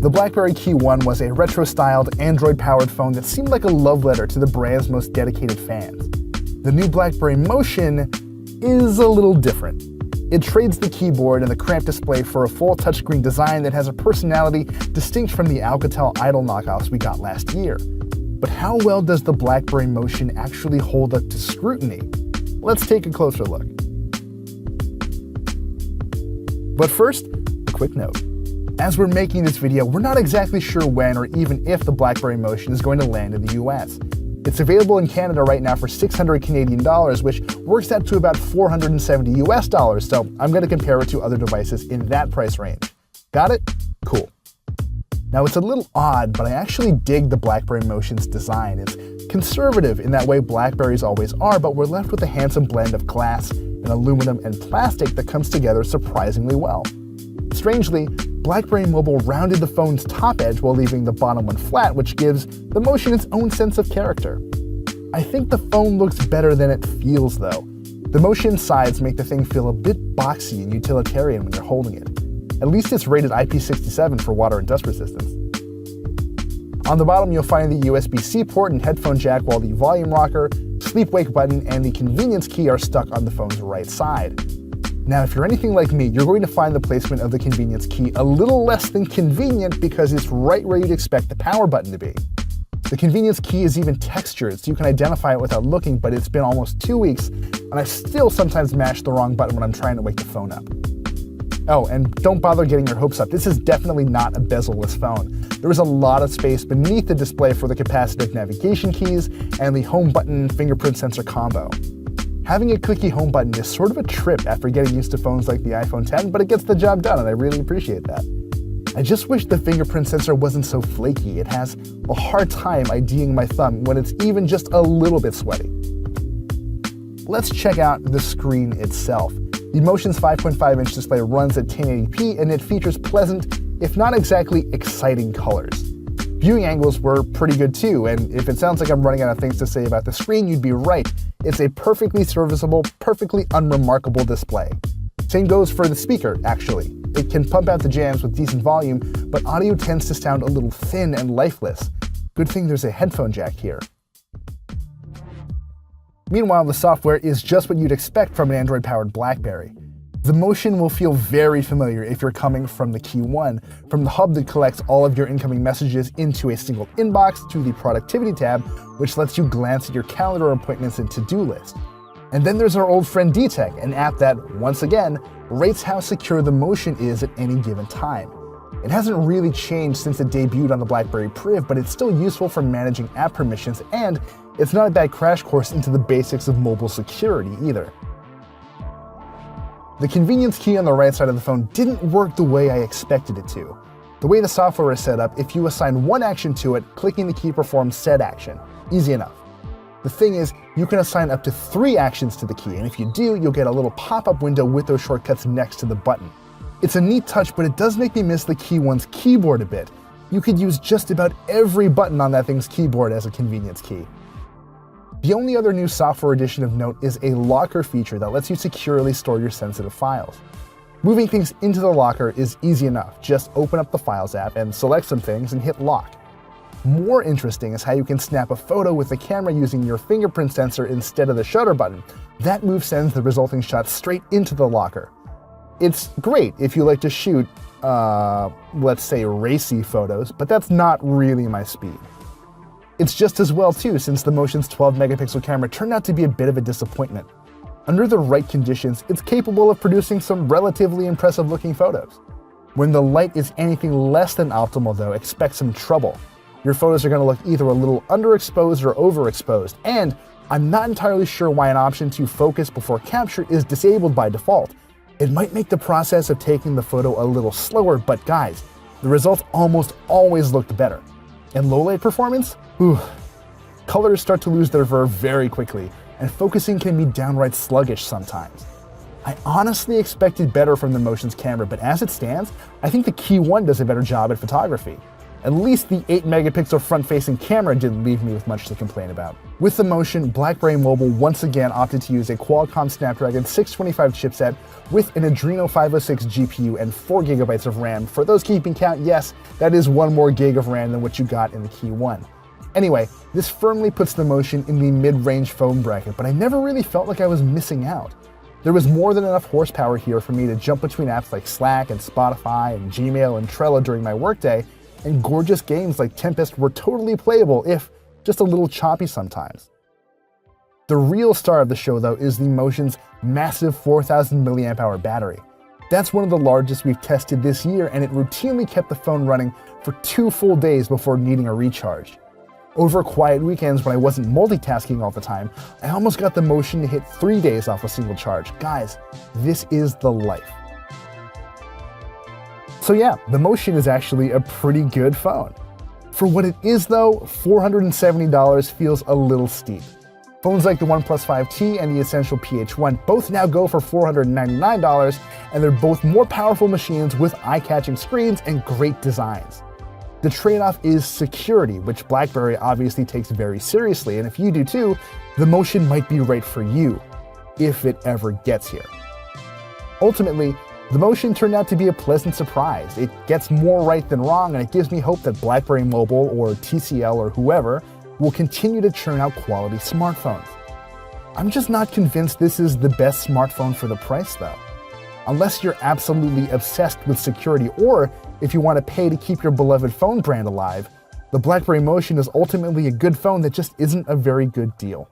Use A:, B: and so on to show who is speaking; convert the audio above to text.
A: The BlackBerry Key 1 was a retro-styled, Android-powered phone that seemed like a love letter to the brand's most dedicated fans. The new BlackBerry Motion is a little different. It trades the keyboard and the cramped display for a full touchscreen design that has a personality distinct from the Alcatel Idol knockoffs we got last year. But how well does the BlackBerry Motion actually hold up to scrutiny? Let's take a closer look. But first, a quick note. As we're making this video, we're not exactly sure when or even if the BlackBerry Motion is going to land in the US. It's available in Canada right now for $600 Canadian, which works out to about $470 US, so I'm going to compare it to other devices in that price range. Got it? Cool. Now it's a little odd, but I actually dig the BlackBerry Motion's design. It's conservative in that way BlackBerries always are, but we're left with a handsome blend of glass and aluminum and plastic that comes together surprisingly well. Strangely, BlackBerry Mobile rounded the phone's top edge while leaving the bottom one flat, which gives the Motion its own sense of character. I think the phone looks better than it feels though. The Motion sides make the thing feel a bit boxy and utilitarian when you're holding it. At least it's rated IP67 for water and dust resistance. On the bottom you'll find the USB-C port and headphone jack, while the volume rocker, sleep-wake button, and the convenience key are stuck on the phone's right side. Now, if you're anything like me, you're going to find the placement of the convenience key a little less than convenient because it's right where you'd expect the power button to be. The convenience key is even textured, so you can identify it without looking, but it's been almost 2 weeks, and I still sometimes mash the wrong button when I'm trying to wake the phone up. Oh, and don't bother getting your hopes up. This is definitely not a bezel-less phone. There is a lot of space beneath the display for the capacitive navigation keys and the home button fingerprint sensor combo. Having a clicky home button is sort of a trip after getting used to phones like the iPhone X, but it gets the job done and I really appreciate that. I just wish the fingerprint sensor wasn't so flaky. It has a hard time IDing my thumb when it's even just a little bit sweaty. Let's check out the screen itself. The Motion's 5.5-inch display runs at 1080p and it features pleasant, if not exactly exciting colors. Viewing angles were pretty good too, and if it sounds like I'm running out of things to say about the screen, you'd be right. It's a perfectly serviceable, perfectly unremarkable display. Same goes for the speaker, actually. It can pump out the jams with decent volume, but audio tends to sound a little thin and lifeless. Good thing there's a headphone jack here. Meanwhile, the software is just what you'd expect from an Android-powered BlackBerry. The Motion will feel very familiar if you're coming from the Key 1, from the hub that collects all of your incoming messages into a single inbox to the Productivity tab, which lets you glance at your calendar appointments and to-do list. And then there's our old friend DTech, an app that, once again, rates how secure the Motion is at any given time. It hasn't really changed since it debuted on the BlackBerry Priv, but it's still useful for managing app permissions, and it's not a bad crash course into the basics of mobile security either. The convenience key on the right side of the phone didn't work the way I expected it to. The way the software is set up, if you assign one action to it, clicking the key performs said action. Easy enough. The thing is, you can assign up to 3 actions to the key, and if you do, you'll get a little pop-up window with those shortcuts next to the button. It's a neat touch, but it does make me miss the Key 1's keyboard a bit. You could use just about every button on that thing's keyboard as a convenience key. The only other new software addition of note is a locker feature that lets you securely store your sensitive files. Moving things into the locker is easy enough. Just open up the Files app and select some things and hit lock. More interesting is how you can snap a photo with the camera using your fingerprint sensor instead of the shutter button. That move sends the resulting shot straight into the locker. It's great if you like to shoot, let's say racy photos, but that's not really my speed. It's just as well too, since the Motion's 12-megapixel camera turned out to be a bit of a disappointment. Under the right conditions, it's capable of producing some relatively impressive-looking photos. When the light is anything less than optimal though, expect some trouble. Your photos are going to look either a little underexposed or overexposed, and I'm not entirely sure why an option to focus before capture is disabled by default. It might make the process of taking the photo a little slower, but guys, the results almost always looked better. And low-light performance? Ooh. Colors start to lose their verve very quickly, and focusing can be downright sluggish sometimes. I honestly expected better from the Motion's camera, but as it stands, I think the Key 1 does a better job at photography. At least the 8-megapixel front-facing camera didn't leave me with much to complain about. With the Motion, BlackBerry Mobile once again opted to use a Qualcomm Snapdragon 625 chipset with an Adreno 506 GPU and 4GB of RAM. For those keeping count, yes, that is one more gig of RAM than what you got in the Key 1. Anyway, this firmly puts the Motion in the mid-range phone bracket, but I never really felt like I was missing out. There was more than enough horsepower here for me to jump between apps like Slack and Spotify and Gmail and Trello during my workday, and gorgeous games like Tempest were totally playable, if just a little choppy sometimes. The real star of the show, though, is the Motion's massive 4,000 mAh battery. That's one of the largest we've tested this year, and it routinely kept the phone running for 2 full days before needing a recharge. Over quiet weekends when I wasn't multitasking all the time, I almost got the Motion to hit 3 days off a single charge. Guys, this is the life. So yeah, the Motion is actually a pretty good phone. For what it is though, $470 feels a little steep. Phones like the OnePlus 5T and the Essential PH1 both now go for $499, and they're both more powerful machines with eye-catching screens and great designs. The trade-off is security, which BlackBerry obviously takes very seriously, and if you do too, the Motion might be right for you, if it ever gets here. Ultimately, the Motion turned out to be a pleasant surprise. It gets more right than wrong, and it gives me hope that BlackBerry Mobile or TCL or whoever will continue to churn out quality smartphones. I'm just not convinced this is the best smartphone for the price though. Unless you're absolutely obsessed with security, or if you want to pay to keep your beloved phone brand alive, the BlackBerry Motion is ultimately a good phone that just isn't a very good deal.